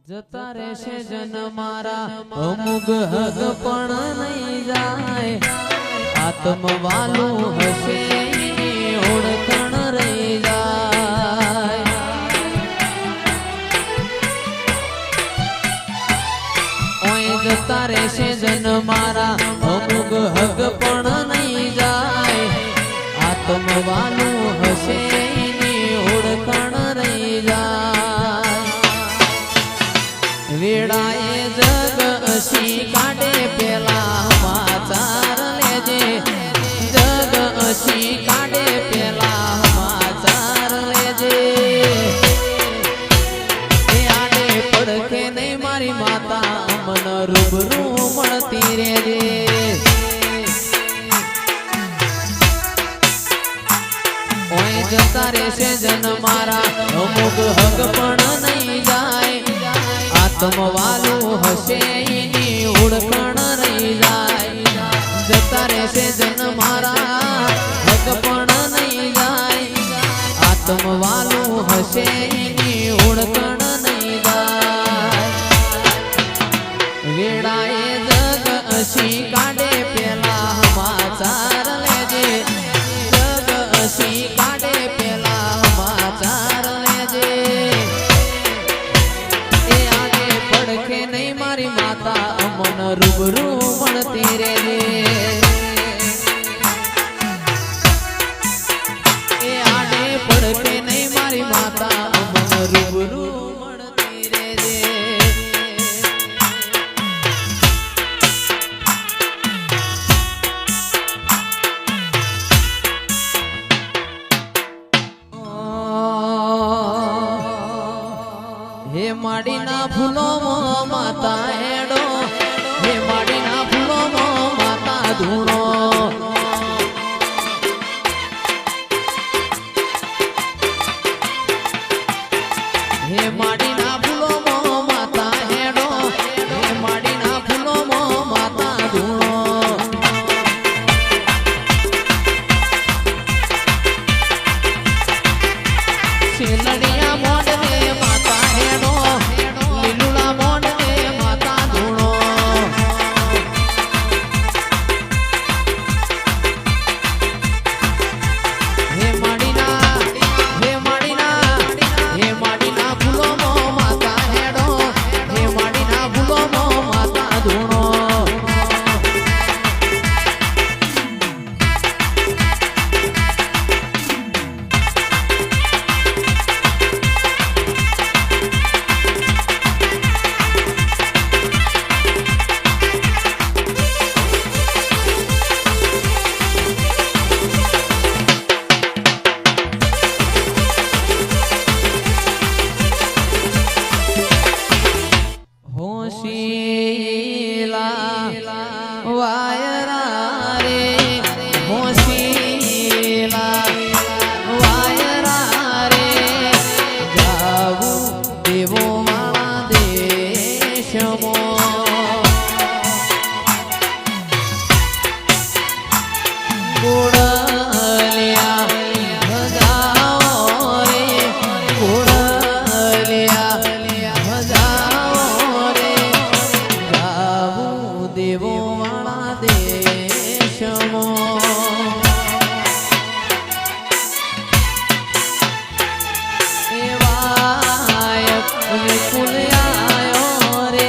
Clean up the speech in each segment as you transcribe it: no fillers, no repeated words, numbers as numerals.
જતા રહેશે જન મારા અમુક હગ પણ નહીં જાય આત્મવાલું હશે ઓળખણ રહી જાય ઓય જતા રહેશે જન મારા અમુક હગ પણ નહીં જાય આત્મવાલું હશે ઓળખણ રહી જાય વેડાએ જગ અસી કાઢે પેલા માચાર લેજે જગ અસી કાઢે પેલા માચાર લેજે એ આડે પડખે નહીં મારી માતા મન રૂબરૂ મળતી રેજે ઓય જતા રહેશે જન મારા અમુક હક પણ નહીં જાય આત્મવાલું હશે એની ઓળખણ રહી જાય જતા રહેશે જન મારા હક પણ નહીં જાય આત્મવાલું હશે એની ઓળખણ નહીં જાય વેડાએ જગ અસી કાઢે પેલા માચાર લેજે જગ અસી કાઢે પેલા માચાર લેજે નહીં મારી માતા અમન રૂબરૂ મળતી રેજે એ આડે પડકે નહીં મારી માતા અમન રૂબરૂ મળતી રેજે હે માડીના ફૂલો માતા હેડો હે માડીના ફૂલો માતા ધૂણો હે માડીના ફૂલો માતા હેડો હે માડીના ફૂલો માતા ધૂણો શેલડિયા મોડને માતા હેડો લીલુડા મોડને માતા ધૂણો હે માડીના ફૂલો માતા હેડો હે માડીના ફૂલો માતા ધૂણો વાયરા રે હોશીલા વાયરા રે જાવું દેવો મારા દેશમાં ગોળલિયા ભજાવો રે ગોળલિયા ભજાવો રે જાવું દેવો મારા દેશમાં વાયક વિપુલ આયો રે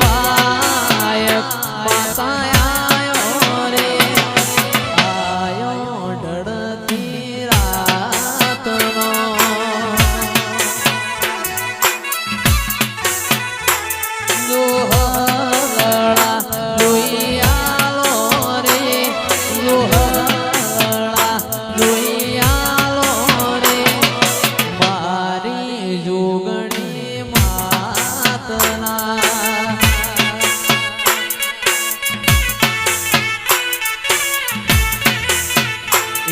વાયક માતા આયો રે આયો ઢળતી રાતનો લોહળા લોહિયાલો રે લોહળા લોહિયાલો રે મારી જોગણી માતના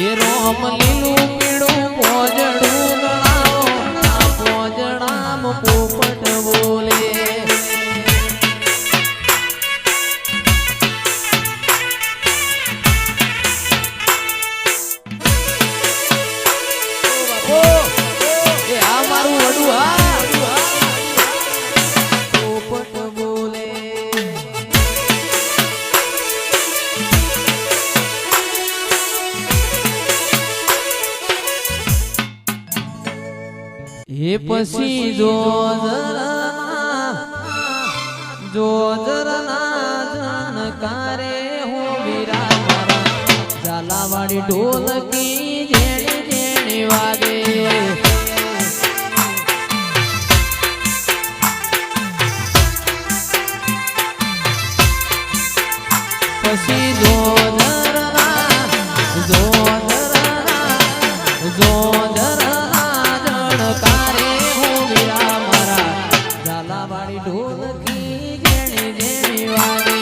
એ રોમ લીલું પીળું પોજડું ગળાવો આ પોજડામ પોપટ બોલે એ આ મારું વડું હા પછી જોજરના જાણકારે હું વીરા મારા ઝાલાવાળી ઢોલકી જેણી જેણી વાગે પછી જોજરના જાણકારે હું વીરા મારા ઝાલાવાળી ઢોલકી જેણી જેણી વાગે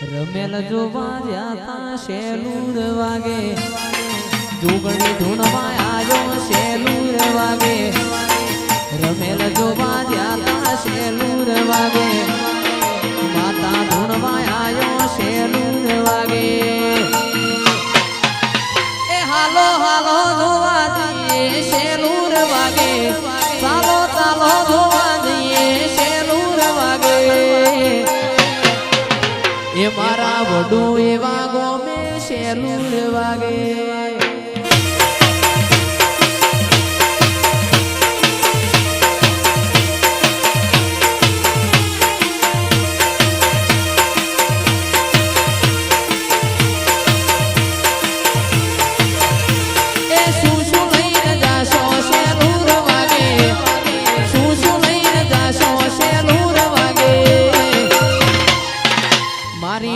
રમેલ જોવા જ્યાં શેલુર વાગે જોગણી ધૂણમાં આવ્યો શેલુર વાગે રમેલ જોવા જ્યાં શેલુર વાગે માતા ધૂણમાં આવ્યો શેલુર વાગે એ હાલો હાલો જોવા જઈએ શેલુર વાગે ચાલો ચાલો જોવા જઈએ શેલુર વાગે એ મારા વડુ એવા ગોમે શેલુર વાગે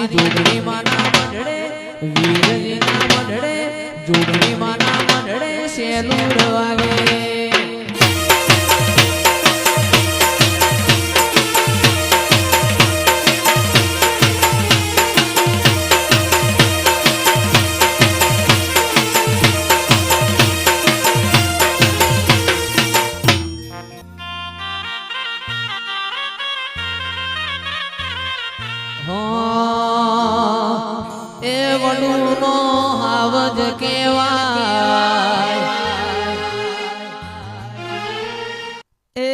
જોગણી માના મંડળે વીરજી ના મંડળે જોગણી માના મંડળે શેલુર વાગે એ વડુનો હાવજ કેવાય એ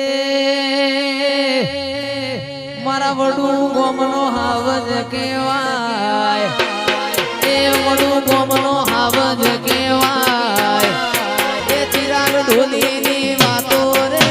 મારા વડુ ગોમનો હાવજ કેવાય એ વડુ ગોમનો હાવજ કેવાય એ ચિરાગ ઢોલીની વાતો રે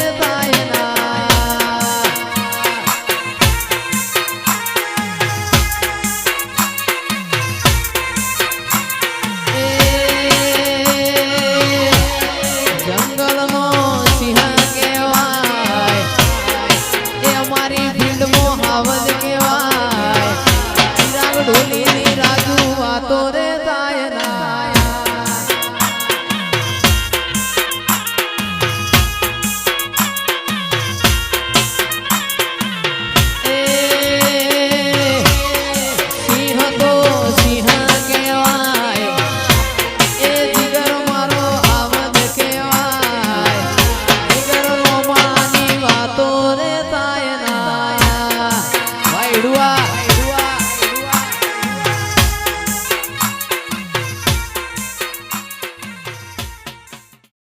વાહ